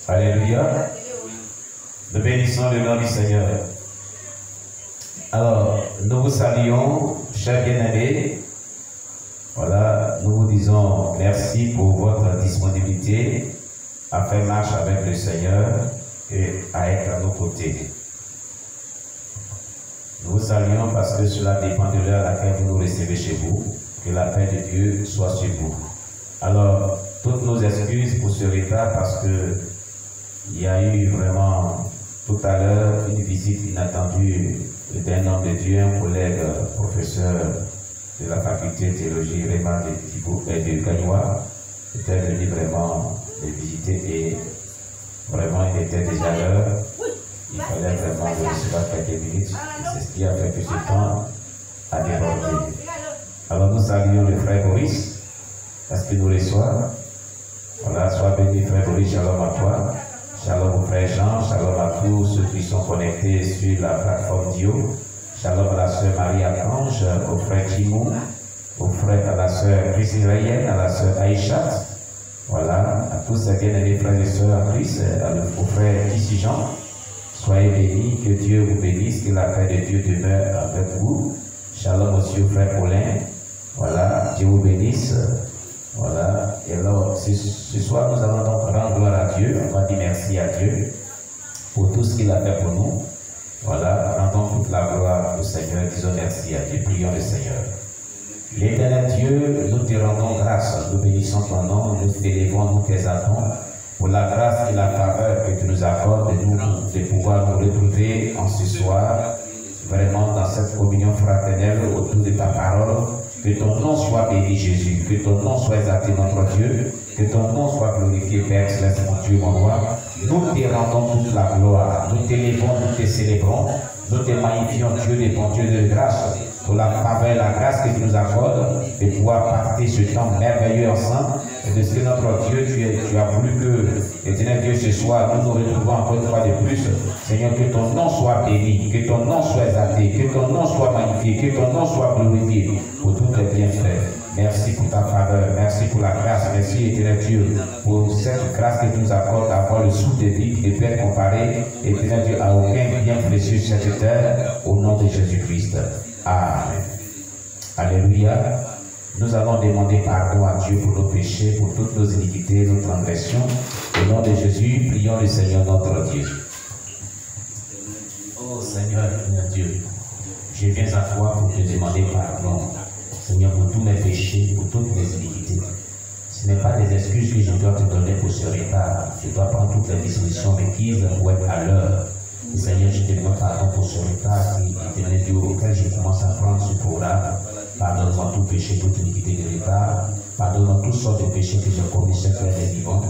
Alléluia. Nous bénissons le nom du Seigneur. Alors, nous vous saluons, chers bien-aimés. Voilà, nous vous disons merci pour votre disponibilité à faire marche avec le Seigneur et à être à nos côtés. Nous vous saluons parce que cela dépend de l'heure à laquelle vous nous recevez chez vous. Que la paix de Dieu soit sur vous. Alors, toutes nos excuses pour ce retard parce que il y a eu vraiment tout à l'heure une visite inattendue d'un homme de Dieu, un collègue professeur de la faculté de théologie Raymond de Gagnois, était venu vraiment les visiter et vraiment il était déjà l'heure. Il fallait vraiment le recevoir quelques minutes. C'est ce qui a fait que ce temps a débordé. Alors nous saluons le frère Boris parce qu'il nous reçoit. Voilà, sois béni frère Boris, shalom à toi. Shalom au frère Jean, shalom à tous ceux qui sont connectés sur la plateforme Dio. Shalom à la sœur Marie Archange, au frère Timou, à la sœur Christine Rayenne, à la sœur Aïchat. Voilà, à tous ces bien-aimés frères et sœurs en Christ, au frère Tissi Jean. Soyez bénis, que Dieu vous bénisse, que la paix de Dieu demeure avec vous. Shalom aussi au frère Paulin. Voilà, Dieu vous bénisse. Voilà, et alors ce soir nous allons donc rendre gloire à Dieu. On va dire merci à Dieu pour tout ce qu'il a fait pour nous. Voilà, rendons toute la gloire au Seigneur, disons merci à Dieu, prions le Seigneur. L'éternel Dieu, nous te rendons grâce, nous bénissons ton nom, nous t'élevons, nous t'exaltons pour la grâce et la faveur que tu nous accordes de pouvoir nous retrouver en ce soir, vraiment dans cette communion fraternelle autour de ta parole. Que ton nom soit béni, Jésus, que ton nom soit exalté, notre Dieu, que ton nom soit glorifié, Père Céleste, mon Dieu, mon roi. Nous te rendons toute la gloire, nous t'élevons, nous te célébrons, nous te magnifions, Dieu des bons dieux de grâce, pour la faveur, la grâce que tu nous accordes, de pouvoir partager ce temps merveilleux ensemble, et de ce que notre Dieu, tu as voulu que, éternel Dieu, ce soir, nous nous retrouvons encore une fois de plus. Seigneur, que ton nom soit béni, que ton nom soit exalté, que ton nom soit magnifié, que ton nom soit glorifié pour tous tes bienfaits. Merci pour ta faveur, merci pour la grâce, merci éternel Dieu pour cette grâce que tu nous accordes d'avoir le souffle de vie qui ne peut être comparé, éternel Dieu, à aucun bien précieux sur cette terre, au nom de Jésus-Christ. Amen. Alléluia. Nous allons demander pardon à Dieu pour nos péchés, pour toutes nos iniquités, nos transgressions. Au nom de Jésus, prions le Seigneur notre Dieu. Oh Seigneur, mon Dieu, je viens à toi pour te demander pardon. Seigneur, pour tous mes péchés, pour toutes mes iniquités. Ce n'est pas des excuses que je dois te donner pour ce retard. Je dois prendre toutes les dispositions requises pour être à l'heure. Et Seigneur, je te demande pardon pour ce retard qui est Dieu auquel je commence à prendre ce programme. Pardonne-moi tout péché, toute iniquité de retard. Pardonne-moi toutes sortes de péchés que j'ai commis sur terre des vivants.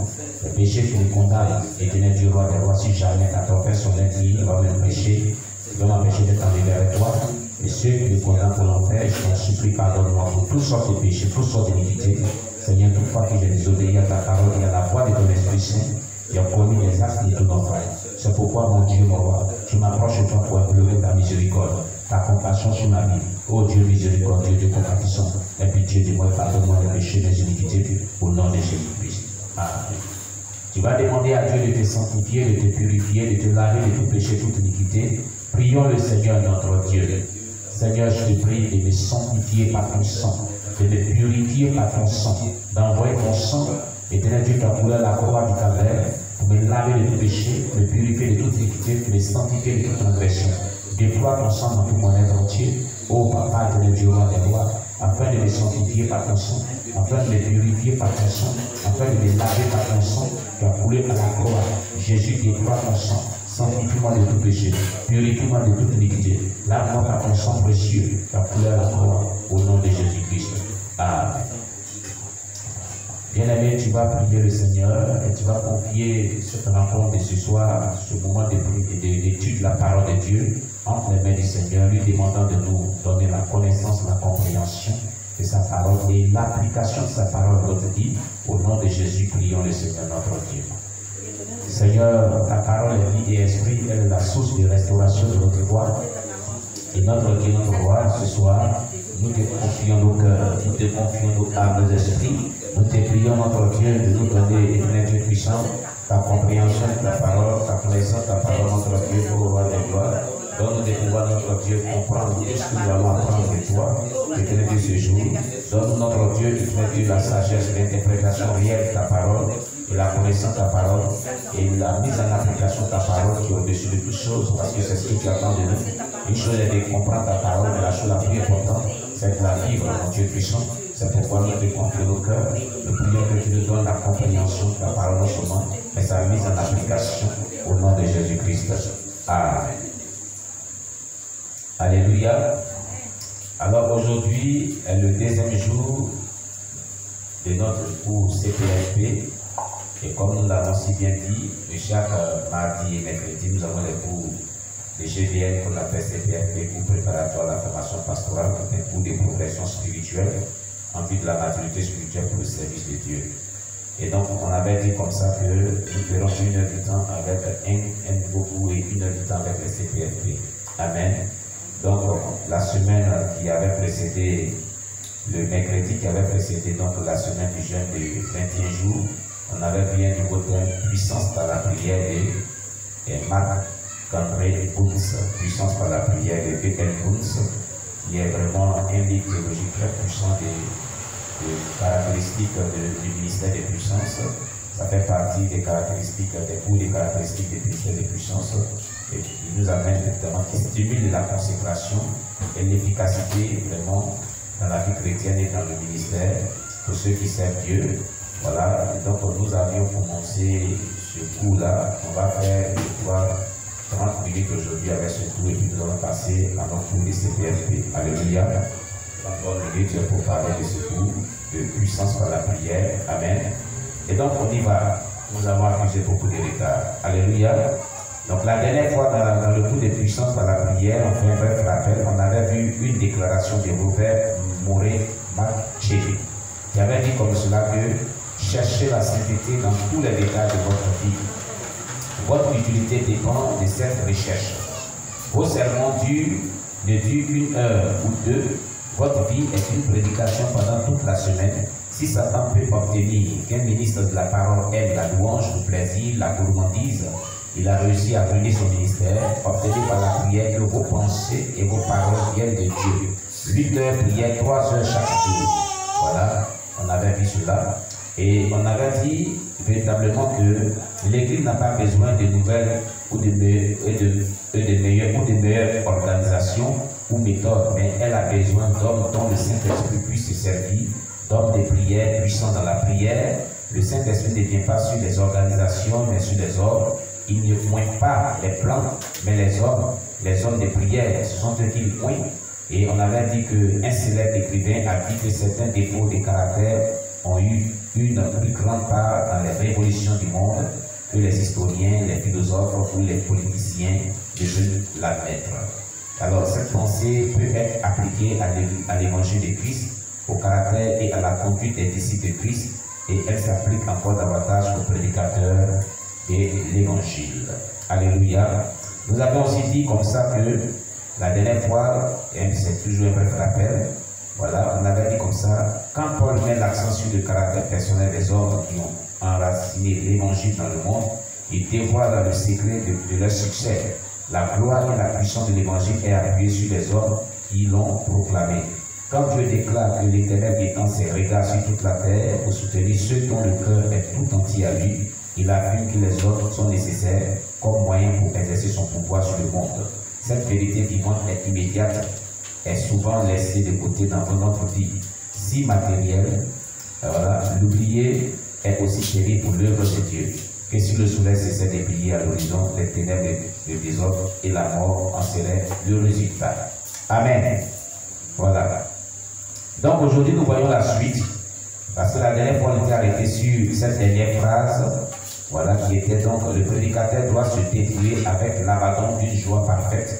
Les péchés qui me condamnent, éternel Dieu, roi des rois, si jamais à ton Père son qui va me pécher, il va m'empêcher d'être arrivé avec toi. Et ceux qui me condamnent pour l'enfer, je t'en supplie, pardonne-moi pour toutes sortes de péchés, toutes sortes d'iniquités. Seigneur, toutefois que j'ai désobéi à ta parole et à la voix de ton Esprit Saint, et a commis des actes de ton enfant. C'est pourquoi, mon Dieu, mon roi, je m'approche de toi pour implorer ta miséricorde, ta compassion sur ma vie. Ô Dieu miséricordieux, Dieu compatissant, aie pitié de moi et pardonne-moi les péchés, mes iniquités, au nom de Jésus-Christ. Amen. Tu vas demander à Dieu de te sanctifier, de te purifier, de te laver de tout péché, toute iniquité. Prions le Seigneur notre Dieu. Seigneur, je te prie de me sanctifier par ton sang, de me purifier par ton sang, d'envoyer ton sang, éternel Dieu, qui a coulé la croix du calvaire, pour me laver de tout péché, me purifier de toute iniquité, me sanctifier de toute transgression. Déploie ton sang dans tout mon être entier, ô Papa, éternel Dieu, roi des rois, afin de me sanctifier par ton sang, afin de me purifier par ton sang, afin de me laver par ton sang, qui a coulé à la croix. Jésus, déploie ton sang. Sanctifie-moi de tout péché, purifie-moi de toute iniquité, lave-moi par ton sang précieux, qui a coulé à la croix, au nom de Jésus-Christ. Amen. Bien-aimé, tu vas prier le Seigneur et tu vas confier cette rencontre de ce soir, ce moment d'étude de la parole de Dieu, entre les mains du Seigneur, lui demandant de nous donner la connaissance, la compréhension de sa parole et l'application de sa parole dans notre vie. Au nom de Jésus, prions le Seigneur notre Dieu. Seigneur, ta parole est vie et esprit, elle est la source de restauration de notre foi. Et notre Dieu, notre roi, ce soir, nous te confions nos cœurs, nous te confions nos âmes, nos esprits. Nous te prions, notre Dieu, de nous donner, éternel Dieu puissant, ta compréhension de ta parole, ta connaissance de ta parole, notre Dieu, pour le roi des gloires. Donne-nous de pouvoir, notre Dieu, comprendre tout ce que nous allons apprendre de toi, éternel Dieu, ce jour. Donne-nous, notre Dieu, éternel Dieu, la sagesse, l'interprétation réelle de ta parole, et la connaissance de ta parole, et la mise en application de ta parole qui est au-dessus de toutes choses, parce que c'est ce que tu attends de nous. Une chose est de comprendre ta parole, mais la chose la plus importante, c'est de la vivre, mon Dieu puissant. C'est pourquoi nous te confions nos cœurs. Nous prions que tu nous donnes la compréhension de ta parole non seulement, mais sa mise en application au nom de Jésus-Christ. Amen. Alléluia. Alors aujourd'hui est le deuxième jour de notre cours CPFP. Et comme nous l'avons si bien dit, chaque mardi et mercredi, nous avons les cours de GVN qu'on appelle CPFP, cours préparatoire à la formation pastorale, un cours de progression spirituelle en vue de la maturité spirituelle pour le service de Dieu. Et donc, on avait dit comme ça que nous ferons 1 heure du temps avec un nouveau cours et 1 heure du temps avec les CPFP. Amen. Donc, la semaine qui avait précédé, le mercredi qui avait précédé donc la semaine du jeûne de 21 jours, on avait vu un nouveau thème, puissance par la prière de Marc-André Bunz, puissance par la prière de B.L. Bunz, qui est vraiment un livre théologique très puissant des caractéristiques du ministère des puissances. Ça fait partie des caractéristiques, des cours des caractéristiques du ministère des puissances, et qui nous amène notamment, qui stimule la consécration et l'efficacité vraiment dans la vie chrétienne et dans le ministère pour ceux qui servent Dieu. Voilà, donc nous avions commencé ce cours-là. On va faire, je crois, 30 minutes aujourd'hui avec ce cours et puis nous allons passer à notre cours de CPFP. Alléluia. 30 minutes pour parler de ce cours de puissance par la prière. Amen. Et donc on y va. Nous avons accusé beaucoup de retard. Alléluia. Donc la dernière fois dans le cours de puissance par la prière, on fait un bref rappel. On avait vu une déclaration de Robert Morey-McChesney qui avait dit comme cela que cherchez la sainteté dans tous les détails de votre vie. Votre utilité dépend de cette recherche. Vos sermons ne durent 1 heure ou 2. Votre vie est une prédication pendant toute la semaine. Si Satan peut obtenir qu'un ministre de la parole aime la louange, le plaisir, la gourmandise, il a réussi à brûler son ministère. Obtenez par la prière que vos pensées et vos paroles viennent de Dieu. 8 heures prière, 3 heures chaque jour. Voilà, on avait vu cela. Et on avait dit véritablement que l'Église n'a pas besoin de nouvelles ou de meilleures organisations ou méthodes, mais elle a besoin d'hommes dont le Saint-Esprit puisse se servir, d'hommes de prière puissants dans la prière. Le Saint-Esprit ne vient pas sur les organisations, mais sur les hommes. Il ne pointe pas les plans, mais les hommes de prière, ce sont eux qui le pointent. Et on avait dit qu'un célèbre écrivain a dit que certains défauts de caractère ont eu une plus grande part dans les révolutions du monde que les historiens, les philosophes ou les politiciens ne veulent l'admettre. Alors cette pensée peut être appliquée à l'évangile de Christ, au caractère et à la conduite des disciples de Christ, et elle s'applique encore davantage aux prédicateurs de l'évangile. Alléluia. Nous avons aussi dit comme ça que la dernière fois, et c'est toujours un bref rappel, voilà, on avait dit comme ça, quand Paul met l'accent sur le caractère personnel des hommes qui ont enraciné l'évangile dans le monde, il dévoile dans le secret de leur succès. La gloire et la puissance de l'évangile est appuyée sur les hommes qui l'ont proclamé. Quand Dieu déclare que l'Éternel étend ses regards sur toute la terre pour soutenir ceux dont le cœur est tout entier à lui, il affirme que les hommes sont nécessaires comme moyen pour exercer son pouvoir sur le monde. Cette vérité vivante est immédiate, est souvent laissée de côté dans notre vie si matérielle. Voilà, l'oublier est aussi terrible pour l'œuvre de Dieu que si le soleil cessait de briller à l'horizon, les ténèbres, le désordre et la mort en seraient le résultat. Amen. Voilà. Donc aujourd'hui nous voyons la suite, parce que la dernière fois on était arrêté sur cette dernière phrase, voilà, qui était donc le prédicateur doit se dépouiller avec l'abandon d'une joie parfaite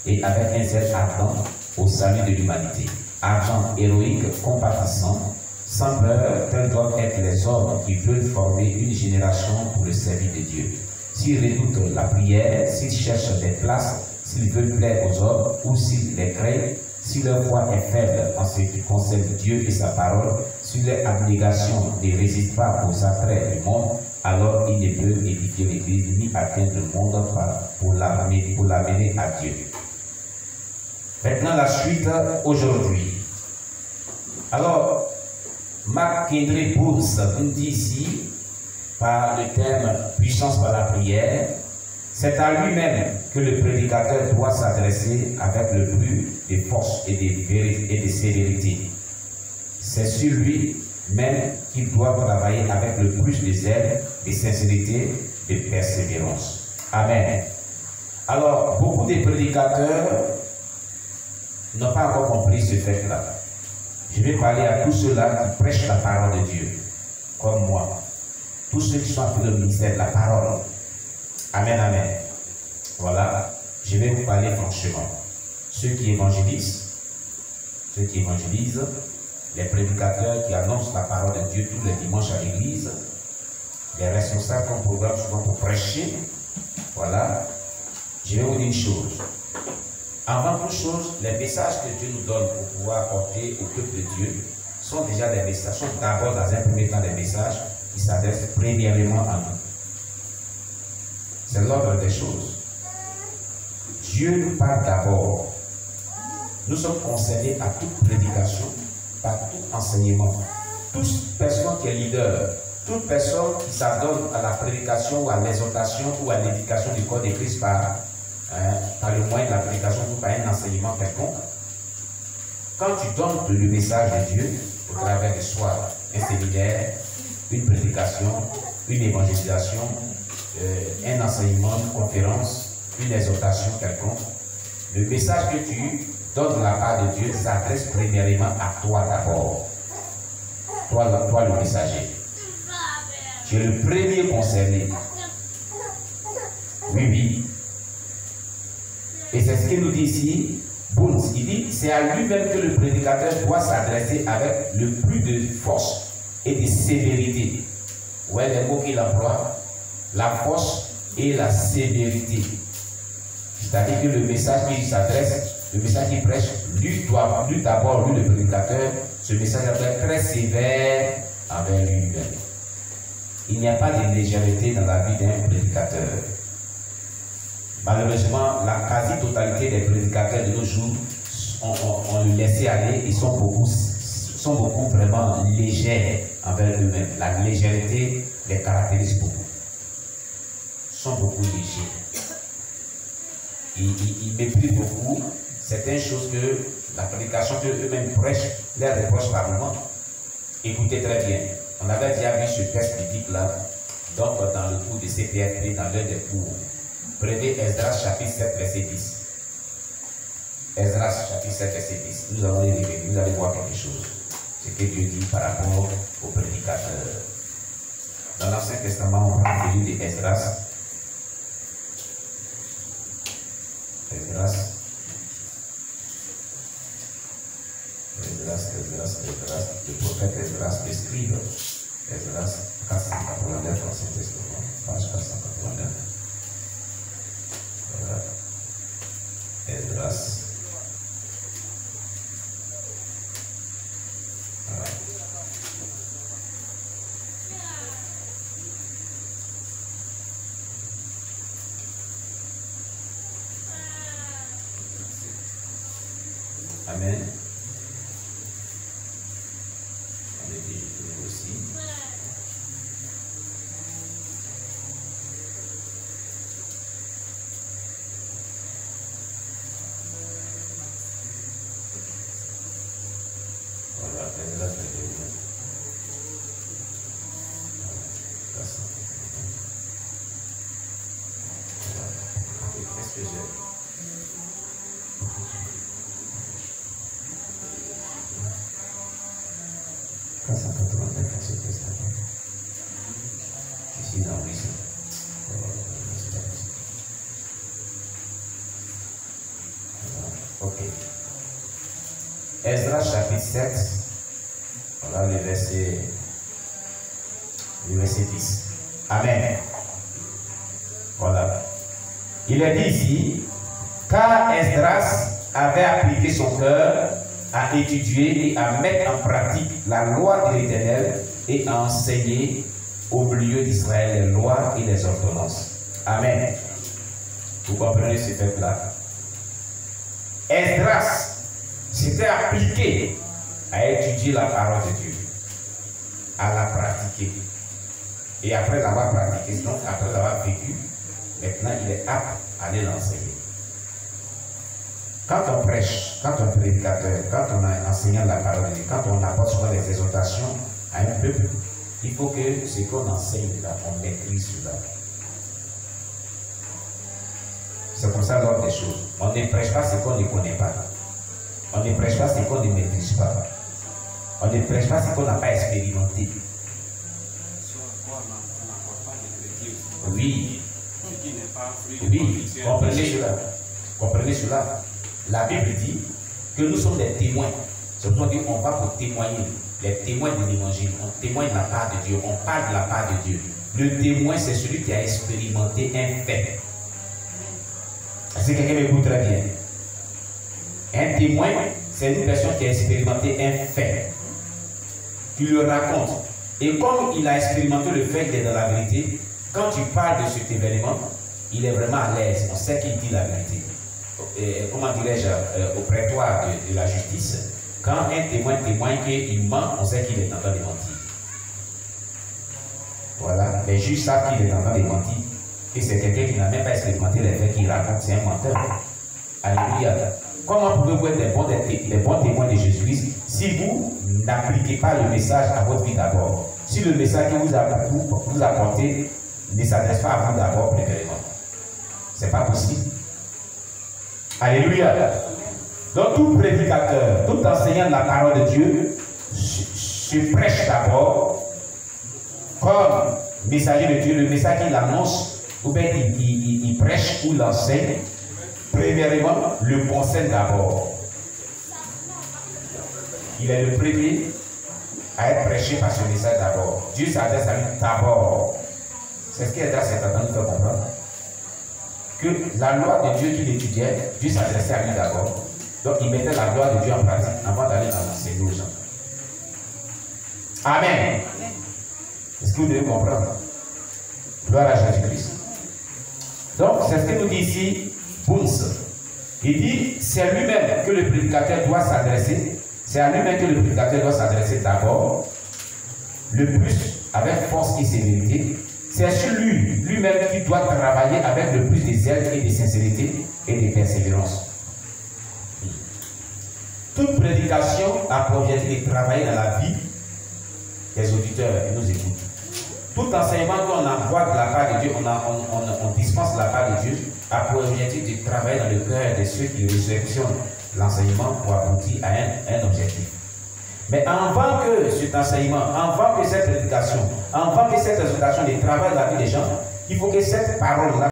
et avec un zèle ardent au salut de l'humanité. Argent héroïque, compatissant, sans peur, tels doivent être les hommes qui veulent former une génération pour le service de Dieu. S'ils redoutent la prière, s'ils cherchent des places, s'ils veulent plaire aux hommes ou s'ils les craignent, si leur foi est faible en ce qui concerne Dieu et sa parole, si leur abnégation ne résiste pas aux attraits du monde, alors ils ne peuvent édifier l'Église ni atteindre le monde pour l'amener à Dieu. Maintenant la suite aujourd'hui. Alors, Marc-André Bunz nous dit ici, par le thème puissance par la prière, c'est à lui-même que le prédicateur doit s'adresser avec le plus de force et de sévérité. C'est sur lui-même qu'il doit travailler avec le plus de zèle, de sincérité, de persévérance. Amen. Alors, beaucoup de prédicateurs n'ont pas encore compris ce fait-là. Je vais parler à tous ceux-là qui prêchent la parole de Dieu, comme moi. Tous ceux qui sont appelés au ministère de la parole. Amen, amen. Voilà, je vais vous parler franchement. Ceux qui évangélisent, les prédicateurs qui annoncent la parole de Dieu tous les dimanches à l'église, les responsables qu'on programme souvent pour prêcher, voilà, je vais vous dire une chose. Avant toute chose, les messages que Dieu nous donne pour pouvoir porter au peuple de Dieu sont déjà des messages, sont d'abord dans un premier temps des messages qui s'adressent premièrement à nous. C'est l'ordre des choses. Dieu nous parle d'abord. Nous sommes concernés par toute prédication, par tout enseignement. Toute personne qui est leader, toute personne qui s'adonne à la prédication ou à l'exhortation ou à l'éducation du corps de Christ par le moyen de la prédication ou par un enseignement quelconque, quand tu donnes le message de Dieu au travers de soit un séminaire, une prédication, une évangélisation, un enseignement, une conférence, une exhortation quelconque, le message que tu donnes de la part de Dieu s'adresse premièrement à toi d'abord. Toi le messager. Tu es le premier concerné. Oui. Et c'est ce qu'il nous dit ici. Boons, il dit, c'est à lui-même que le prédicateur doit s'adresser avec le plus de force et de sévérité. Ouais, les mots qu'il emploie, la force et la sévérité. C'est-à-dire que le message qu'il s'adresse, le message qu'il prêche, lui d'abord, le prédicateur, ce message doit être très sévère envers lui-même. Il n'y a pas de légèreté dans la vie d'un prédicateur. Malheureusement, la quasi-totalité des prédicateurs de nos jours ont le laissé aller et sont beaucoup vraiment légers envers eux-mêmes. La légèreté les caractérise beaucoup. Ils sont beaucoup légers. Ils méprisent beaucoup certaines choses que la prédication qu'eux-mêmes prêchent, les reprochent par moment. Écoutez très bien. On avait déjà vu ce texte biblique-là, donc dans le cours de CPFP, dans l'un des cours. Prenez Esdras chapitre 7, verset 10. Esdras chapitre 7, verset 10. Nous allons y revenir, vous allez voir quelque chose. Ce que Dieu dit par rapport aux prédicateurs. Dans l'Ancien Testament, on prend le livre d'Esdras. Le prophète Esdras, le scribe. Esdras 489, Ancien Testament, page 489. Voilà. Esdras. Voilà. Amen. Esdras chapitre 7, voilà le verset 10. Amen. Voilà. Il est dit ici, car Esdras avait appliqué son cœur à étudier et à mettre en pratique la loi de l'Éternel et à enseigner au milieu d'Israël les lois et les ordonnances. Amen. Vous comprenez ce fait-là? Esdras s'était appliqué à étudier la parole de Dieu, à la pratiquer. Et après l'avoir pratiqué, donc après l'avoir vécu, maintenant il est apte à aller l'enseigner. Quand on prêche, quand on est prédicateur, quand on est enseignant de la parole de Dieu, quand on apporte souvent des exhortations à un peuple, il faut que ce qu'on enseigne là, on maîtrise cela. C'est comme ça l'ordre des choses. On ne prêche pas ce qu'on ne connaît pas. On ne prêche pas ce qu'on ne maîtrise pas. On ne prêche pas ce qu'on n'a pas expérimenté. Oui. Oui, comprenez cela. Comprenez cela. La Bible dit que nous sommes des témoins. C'est pour dire qu'on va pour témoigner. Les témoins de l'évangile. On témoigne de la part de Dieu. On parle de la part de Dieu. Le témoin, c'est celui qui a expérimenté un fait. Est-ce que quelqu'un m'écoute très bien? Un témoin, c'est une personne qui a expérimenté un fait. Tu le racontes. Et comme il a expérimenté le fait d'être dans la vérité, quand tu parles de cet événement, il est vraiment à l'aise. On sait qu'il dit la vérité. Comment dirais-je, au prétoire de la justice, quand un témoin témoigne qu'il ment, on sait qu'il est en train de mentir. Voilà, les juges savent qu'il est en train de mentir. Et c'est quelqu'un qui n'a même pas expérimenté les faits qu'il raconte, c'est un menteur. Alléluia. Comment pouvez-vous être des bons témoins de Jésus-Christ si vous n'appliquez pas le message à votre vie d'abord? Si le message que vous apportez ne s'adresse pas à vous d'abord, premièrement. Ce n'est pas possible. Alléluia. Donc tout prédicateur, tout enseignant de la parole de Dieu se prêche d'abord comme messager de Dieu. Le message qu'il annonce, ou bien il prêche ou l'enseigne, premièrement, le concerne d'abord. Il est le premier à être prêché par ce message d'abord. Dieu s'adresse à lui d'abord. C'est ce qui est dans cet temps nous fait comprendre. Que la loi de Dieu qu'il étudiait, Dieu s'adressait à lui d'abord. Donc il mettait la loi de Dieu en pratique avant d'aller dans l'enseigner aux gens. Amen. Est-ce que vous devez comprendre? Gloire à Jésus-Christ. Donc c'est ce que nous dit ici Boons. Il dit c'est à lui-même que le prédicateur doit s'adresser. C'est à lui-même que le prédicateur doit s'adresser d'abord, le plus avec force et sévérité. C'est sur lui-même qui doit travailler avec le plus de zèle et de sincérité et de persévérance. Toute prédication a pour objectif de travailler dans la vie des auditeurs qui nous écoutent. Tout enseignement qu'on envoie de la part de Dieu, on dispense de la part de Dieu, a pour objectif de travailler dans le cœur de ceux qui réceptionnent l'enseignement pour aboutir à un objectif. Mais avant que cet enseignement, avant que cette prédication, avant que cette exhortation de travail dans la vie des gens, il faut que cette parole-là